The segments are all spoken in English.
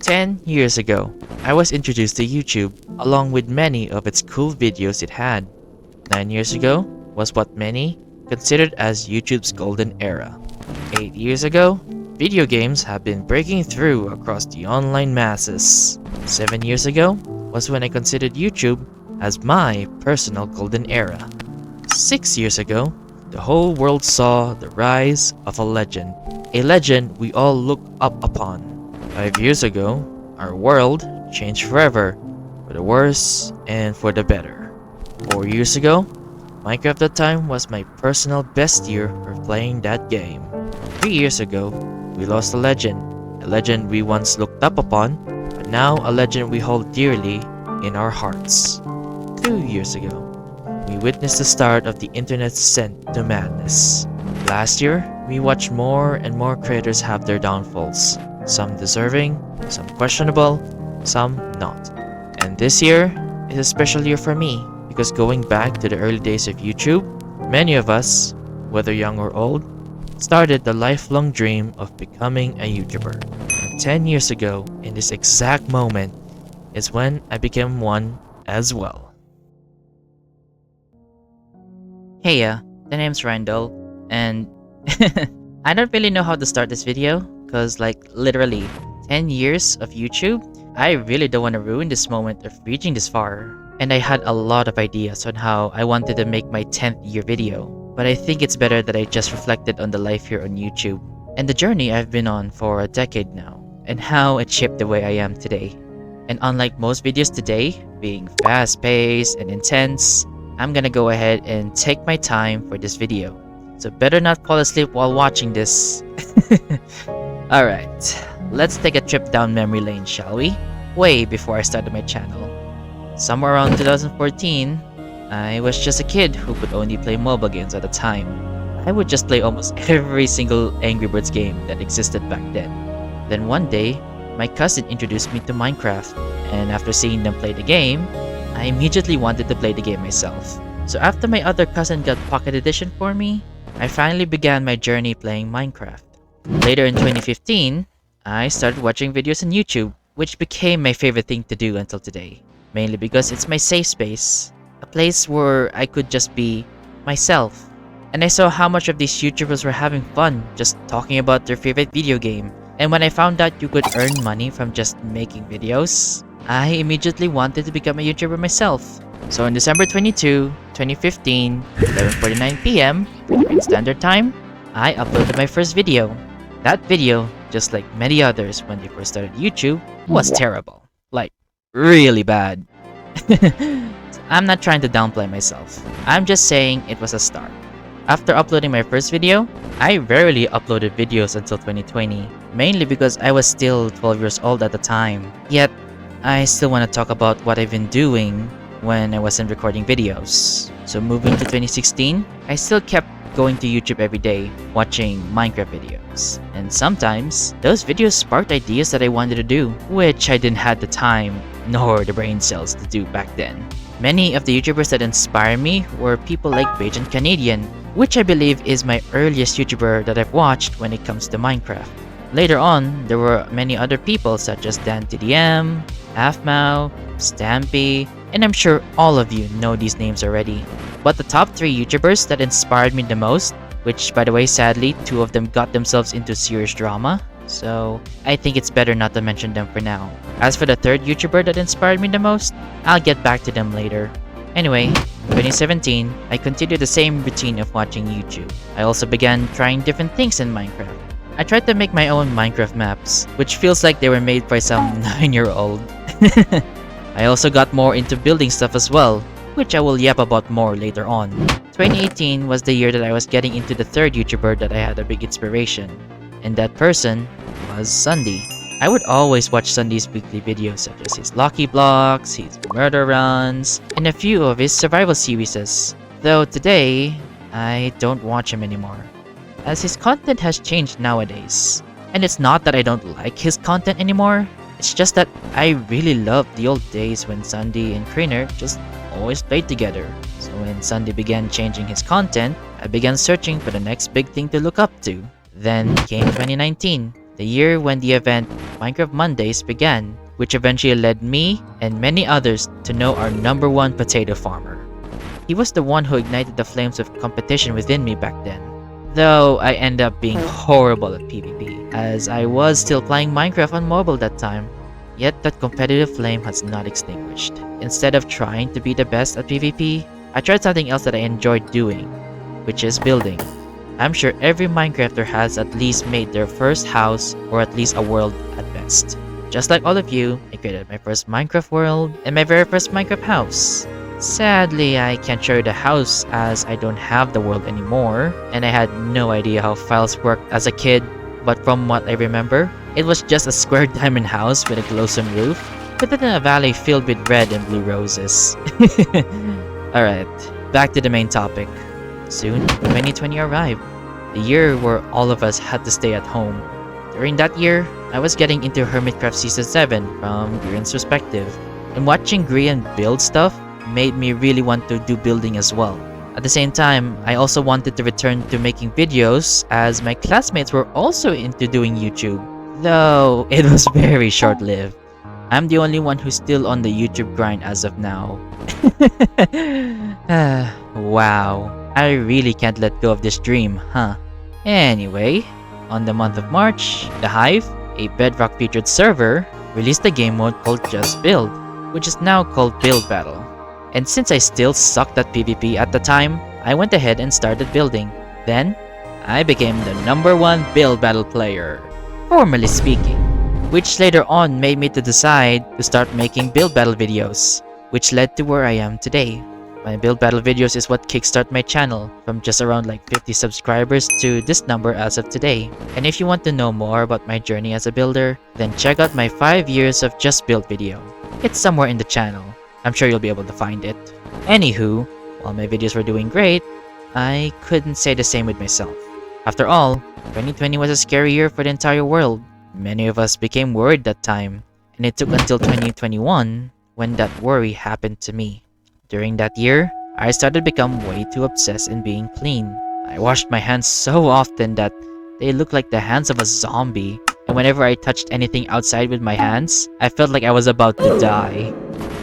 10 years ago, I was introduced to YouTube along with many of its cool videos it had. 9 years ago was what many considered as YouTube's golden era. 8 years ago, video games have been breaking through across the online masses. 7 years ago was when I considered YouTube as my personal golden era. 6 years ago, the whole world saw the rise of a legend we all look up upon. 5 years ago, our world changed forever, for the worse and for the better. 4 years ago, Minecraft at the time was my personal best year for playing that game. 3 years ago, we lost a legend we once looked up upon, but now a legend we hold dearly in our hearts. 2 years ago, we witnessed the start of the internet's descent to madness. Last year, we watched more and more creators have their downfalls, some deserving, some questionable, some not. And this year is a special year for me because going back to the early days of YouTube, many of us, whether young or old, started the lifelong dream of becoming a YouTuber. And 10 years ago, in this exact moment, is when I became one as well. Hey, the name's Ryndel, and I don't really know how to start this video, cause literally 10 years of YouTube, I really don't want to ruin this moment of reaching this far. And I had a lot of ideas on how I wanted to make my 10th year video, but I think it's better that I just reflected on the life here on YouTube, and the journey I've been on for a decade now, and how it shaped the way I am today. And unlike most videos today, being fast-paced and intense, I'm gonna go ahead and take my time for this video. So better not fall asleep while watching this. Alright, let's take a trip down memory lane, shall we? Way before I started my channel. Somewhere around 2014, I was just a kid who could only play mobile games at the time. I would just play almost every single Angry Birds game that existed back then. Then one day, my cousin introduced me to Minecraft, and after seeing them play the game, I immediately wanted to play the game myself. So after my other cousin got Pocket Edition for me, I finally began my journey playing Minecraft. Later in 2015, I started watching videos on YouTube, which became my favorite thing to do until today. Mainly because it's my safe space, a place where I could just be myself. And I saw how much of these YouTubers were having fun just talking about their favorite video game. And when I found out you could earn money from just making videos, I immediately wanted to become a YouTuber myself. So on December 22, 2015, 11:49 PM, Philippine Standard Time, I uploaded my first video. That video, just like many others when they first started YouTube, was terrible. Like, really bad. I'm not trying to downplay myself. I'm just saying it was a start. After uploading my first video, I rarely uploaded videos until 2020, mainly because I was still 12 years old at the time. Yet, I still want to talk about what I've been doing when I wasn't recording videos. So moving to 2016, I still kept going to YouTube every day, watching Minecraft videos. And sometimes, those videos sparked ideas that I wanted to do, which I didn't have the time nor the brain cells to do back then. Many of the YouTubers that inspired me were people like Bajan Canadian, which I believe is my earliest YouTuber that I've watched when it comes to Minecraft. Later on, there were many other people such as Dan TDM, Halfmao, Stampy, and I'm sure all of you know these names already. But the top 3 YouTubers that inspired me the most, which by the way sadly 2 of them got themselves into serious drama, so I think it's better not to mention them for now. As for the 3rd YouTuber that inspired me the most, I'll get back to them later. Anyway, in 2017, I continued the same routine of watching YouTube. I also began trying different things in Minecraft. I tried to make my own Minecraft maps, which feels like they were made by some 9-year-old. I also got more into building stuff as well, which I will yap about more later on. 2018 was the year that I was getting into the 3rd YouTuber that I had a big inspiration, and that person was Sunday. I would always watch Sunday's weekly videos such as his Lucky Blocks, his Murder Runs, and a few of his survival series, though today, I don't watch him anymore, as his content has changed nowadays. And it's not that I don't like his content anymore, it's just that I really loved the old days when Sunday and Crainer just always played together. So when Sunday began changing his content, I began searching for the next big thing to look up to. Then came 2019, the year when the event Minecraft Mondays began, which eventually led me and many others to know our #1 potato farmer. He was the one who ignited the flames of competition within me back then. Though I ended up being horrible at PvP, as I was still playing Minecraft on mobile that time. Yet that competitive flame has not extinguished. Instead of trying to be the best at PvP, I tried something else that I enjoyed doing, which is building. I'm sure every Minecrafter has at least made their first house or at least a world at best. Just like all of you, I created my first Minecraft world and my very first Minecraft house. Sadly, I can't show you the house as I don't have the world anymore, and I had no idea how files worked as a kid, but from what I remember, it was just a square diamond house with a glowstone roof, within a valley filled with red and blue roses. Alright, back to the main topic. Soon, 2020 arrived, the year where all of us had to stay at home. During that year, I was getting into Hermitcraft Season 7 from Grian's perspective, and watching Grian build stuff made me really want to do building as well. At the same time, I also wanted to return to making videos as my classmates were also into doing YouTube, though it was very short-lived. I'm the only one who's still on the YouTube grind as of now. Wow, I really can't let go of this dream, huh? Anyway, on the month of March, The Hive, a Bedrock featured server, released a game mode called Just Build, which is now called Build Battle. And since I still sucked at PvP at the time, I went ahead and started building. Then, I became the #1 Build Battle player, formally speaking, which later on made me to decide to start making Build Battle videos, which led to where I am today. My Build Battle videos is what kickstarted my channel from just around like 50 subscribers to this number as of today. And if you want to know more about my journey as a builder, then check out my 5 years of Just Build video. It's somewhere in the channel. I'm sure you'll be able to find it. Anywho, while my videos were doing great, I couldn't say the same with myself. After all, 2020 was a scary year for the entire world. Many of us became worried that time, and it took until 2021 when that worry happened to me. During that year, I started to become way too obsessed in being clean. I washed my hands so often that they looked like the hands of a zombie, and whenever I touched anything outside with my hands, I felt like I was about to die.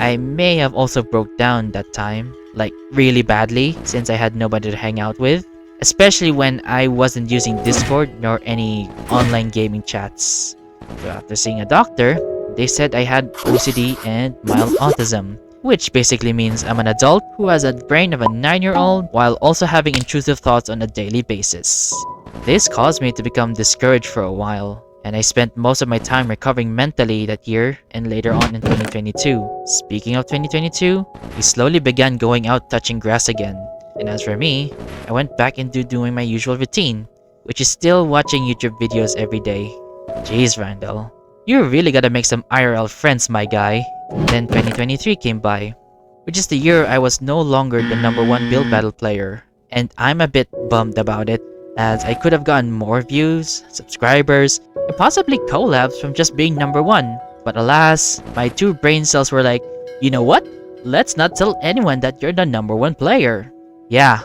I may have also broke down that time, like really badly, since I had nobody to hang out with, especially when I wasn't using Discord nor any online gaming chats. So after seeing a doctor, they said I had OCD and mild autism, which basically means I'm an adult who has a brain of a 9-year-old while also having intrusive thoughts on a daily basis. This caused me to become discouraged for a while, and I spent most of my time recovering mentally that year and later on in 2022. Speaking of 2022, we slowly began going out touching grass again. And as for me, I went back into doing my usual routine, which is still watching YouTube videos every day. Jeez, Ryndel, you really gotta make some IRL friends, my guy. Then 2023 came by, which is the year I was no longer the #1 Build Battle player. And I'm a bit bummed about it, as I could have gotten more views, subscribers, and possibly collabs from just being #1. But alas, my 2 brain cells were like, you know what? Let's not tell anyone that you're the #1 player. Yeah,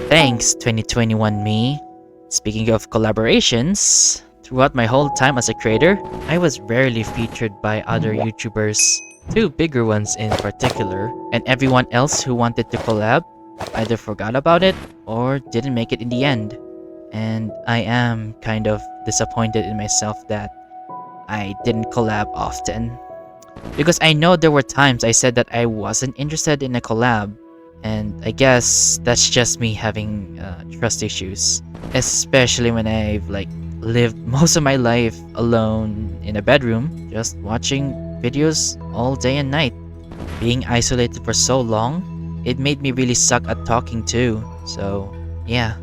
thanks 2021 me. Speaking of collaborations, throughout my whole time as a creator, I was rarely featured by other YouTubers, 2 bigger ones in particular, and everyone else who wanted to collab either forgot about it or didn't make it in the end. And I am kind of disappointed in myself that I didn't collab often. Because I know there were times I said that I wasn't interested in a collab, and I guess that's just me having trust issues. Especially when I've lived most of my life alone in a bedroom, just watching videos all day and night. Being isolated for so long, it made me really suck at talking too. So yeah.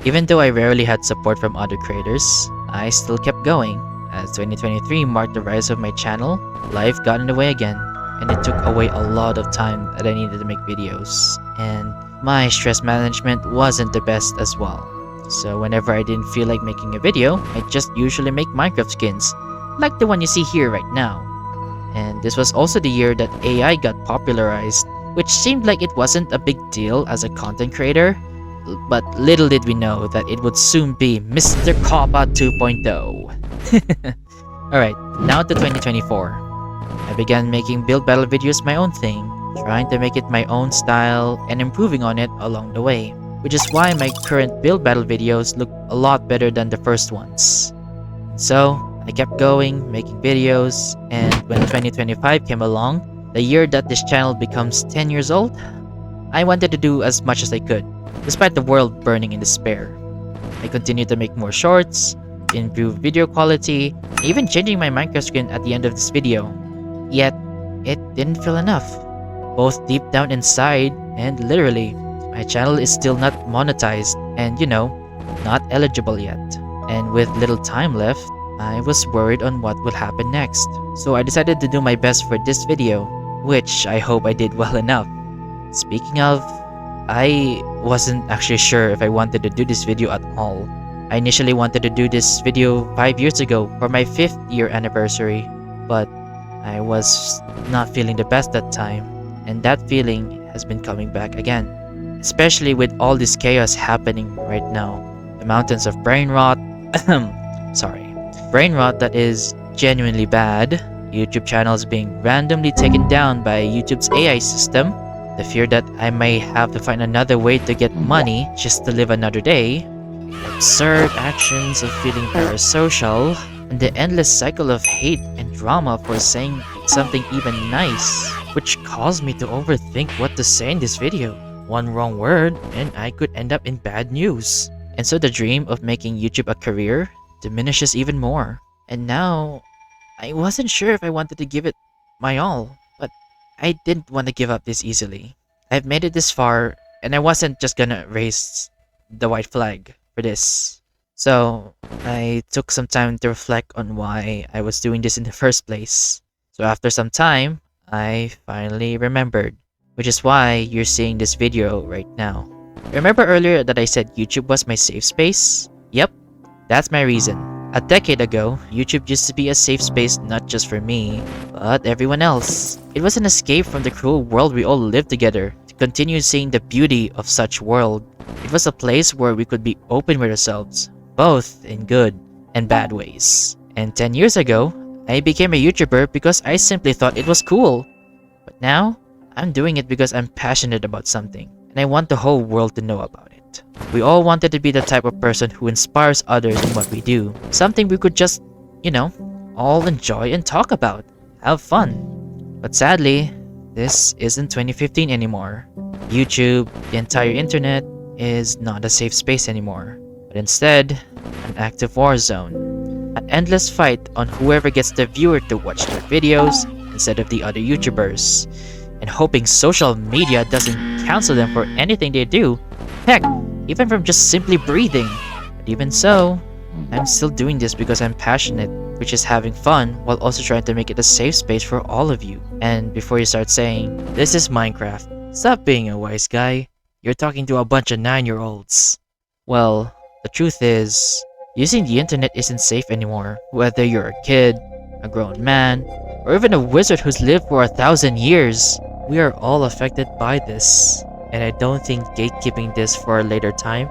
Even though I rarely had support from other creators, I still kept going. As 2023 marked the rise of my channel, life got in the way again, and it took away a lot of time that I needed to make videos. And my stress management wasn't the best as well. So whenever I didn't feel like making a video, I just usually make Minecraft skins, like the one you see here right now. And this was also the year that AI got popularized, which seemed like it wasn't a big deal as a content creator, But little did we know that it would soon be Mr. Coppa 2.0. Alright, now to 2024. I began making build battle videos my own thing, trying to make it my own style and improving on it along the way, which is why my current build battle videos look a lot better than the first ones. So, I kept going, making videos, and when 2025 came along, the year that this channel becomes 10 years old, I wanted to do as much as I could, despite the world burning in despair. I continued to make more shorts, improve video quality, even changing my Minecraft skin at the end of this video. Yet, it didn't feel enough. Both deep down inside and literally, my channel is still not monetized and not eligible yet. And with little time left, I was worried on what will happen next. So I decided to do my best for this video, which I hope I did well enough. Speaking of, I wasn't actually sure if I wanted to do this video at all. I initially wanted to do this video 5 years ago for my 5th year anniversary, but I was not feeling the best that time, and that feeling has been coming back again. Especially with all this chaos happening right now. The mountains of brain rot, brain rot that is genuinely bad, YouTube channels being randomly taken down by YouTube's AI system, the fear that I may have to find another way to get money just to live another day, absurd actions of feeling parasocial, and the endless cycle of hate and drama for saying something even nice, which caused me to overthink what to say in this video. One wrong word and I could end up in bad news. And so the dream of making YouTube a career diminishes even more. And now, I wasn't sure if I wanted to give it my all, but I didn't want to give up this easily. I've made it this far, and I wasn't just gonna raise the white flag for this. So, I took some time to reflect on why I was doing this in the first place. So after some time, I finally remembered, which is why you're seeing this video right now. Remember earlier that I said YouTube was my safe space? Yep, that's my reason. A decade ago, YouTube used to be a safe space not just for me, but everyone else. It was an escape from the cruel world we all lived together to continue seeing the beauty of such world. It was a place where we could be open with ourselves, both in good and bad ways. And 10 years ago, I became a YouTuber because I simply thought it was cool. But now, I'm doing it because I'm passionate about something, and I want the whole world to know about it. We all wanted to be the type of person who inspires others in what we do. Something we could just, all enjoy and talk about. Have fun. But sadly, this isn't 2015 anymore. YouTube, the entire internet, is not a safe space anymore, but instead, an active war zone. An endless fight on whoever gets the viewer to watch their videos instead of the other YouTubers, and hoping social media doesn't cancel them for anything they do. Heck, even from just simply breathing. But even so, I'm still doing this because I'm passionate, which is having fun while also trying to make it a safe space for all of you. And before you start saying, "This is Minecraft," stop being a wise guy. You're talking to a bunch of 9-year-olds. Well, the truth is, using the internet isn't safe anymore. Whether you're a kid, a grown man, or even a wizard who's lived for 1,000 years, we are all affected by this. And I don't think gatekeeping this for a later time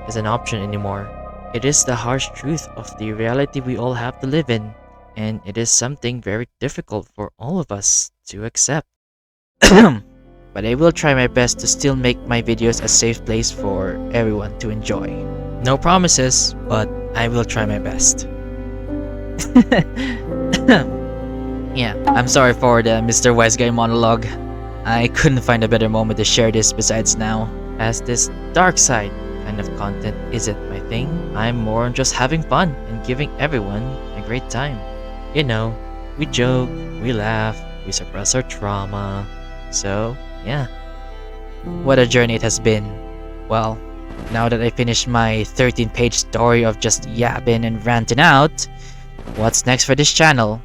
is an option anymore. It is the harsh truth of the reality we all have to live in, and it is something very difficult for all of us to accept. But I will try my best to still make my videos a safe place for everyone to enjoy. No promises, but I will try my best. Yeah, I'm sorry for the Mr. Wise Guy monologue. I couldn't find a better moment to share this besides now, as this dark side kind of content isn't my thing. I'm more on just having fun and giving everyone a great time. We joke, we laugh, we suppress our trauma. So, yeah. What a journey it has been. Well, now that I finished my 13-page story of just yapping and ranting out, what's next for this channel?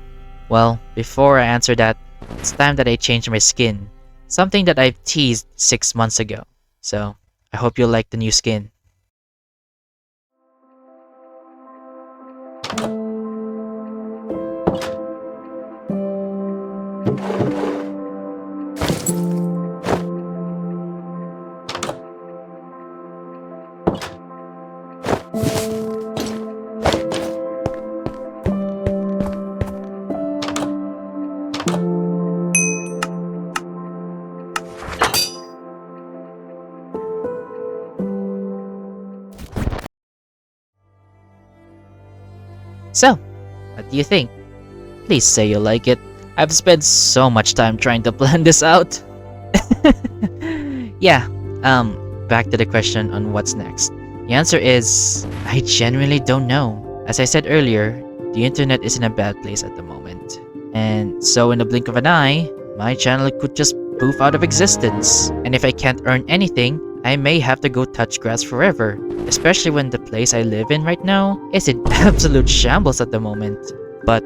Well, before I answer that, it's time that I change my skin. Something that I've teased 6 months ago. So, I hope you like the new skin. So, what do you think? Please say you like it. I've spent so much time trying to plan this out. Yeah, back to the question on what's next. The answer is, I genuinely don't know. As I said earlier, the internet is in a bad place at the moment. And so in the blink of an eye, my channel could just poof out of existence. And if I can't earn anything, I may have to go touch grass forever. Especially when the place I live in right now is in absolute shambles at the moment. But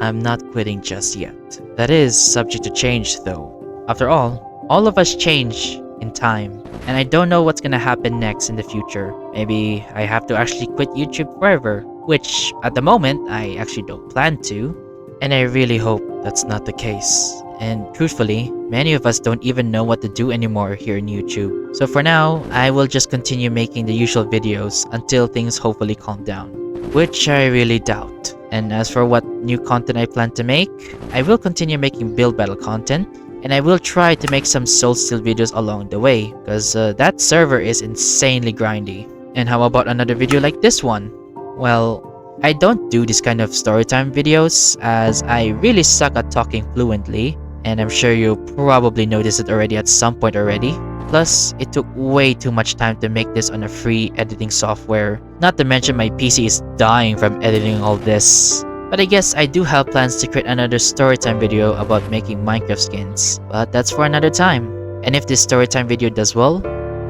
I'm not quitting just yet. That is subject to change though. After all of us change in time. And I don't know what's gonna happen next in the future. Maybe I have to actually quit YouTube forever, which at the moment I actually don't plan to. And I really hope that's not the case. And truthfully, many of us don't even know what to do anymore here in YouTube. So for now, I will just continue making the usual videos until things hopefully calm down, which I really doubt. And as for what new content I plan to make, I will continue making build battle content, and I will try to make some Soul Steel videos along the way, because that server is insanely grindy. And how about another video like this one? Well, I don't do this kind of storytime videos as I really suck at talking fluently, and I'm sure you probably noticed it already at some point already. Plus, it took way too much time to make this on a free editing software, not to mention my PC is dying from editing all this. But I guess I do have plans to create another storytime video about making Minecraft skins, but that's for another time. And if this storytime video does well,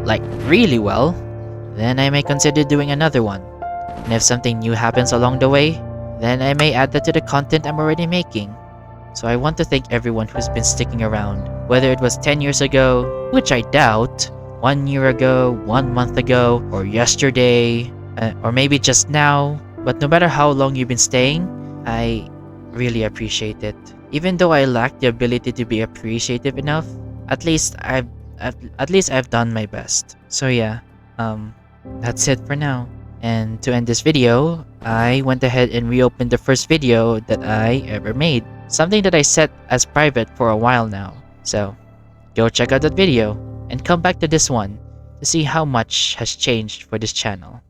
like really well, then I may consider doing another one. And if something new happens along the way, then I may add that to the content I'm already making. So I want to thank everyone who's been sticking around, whether it was 10 years ago, which I doubt, 1 year ago, 1 month ago, or yesterday, or maybe just now. But no matter how long you've been staying, I really appreciate it. Even though I lack the ability to be appreciative enough, at least I've done my best. So yeah, that's it for now. And to end this video, I went ahead and reopened the first video that I ever made. Something that I set as private for a while now. So, go check out that video and come back to this one to see how much has changed for this channel.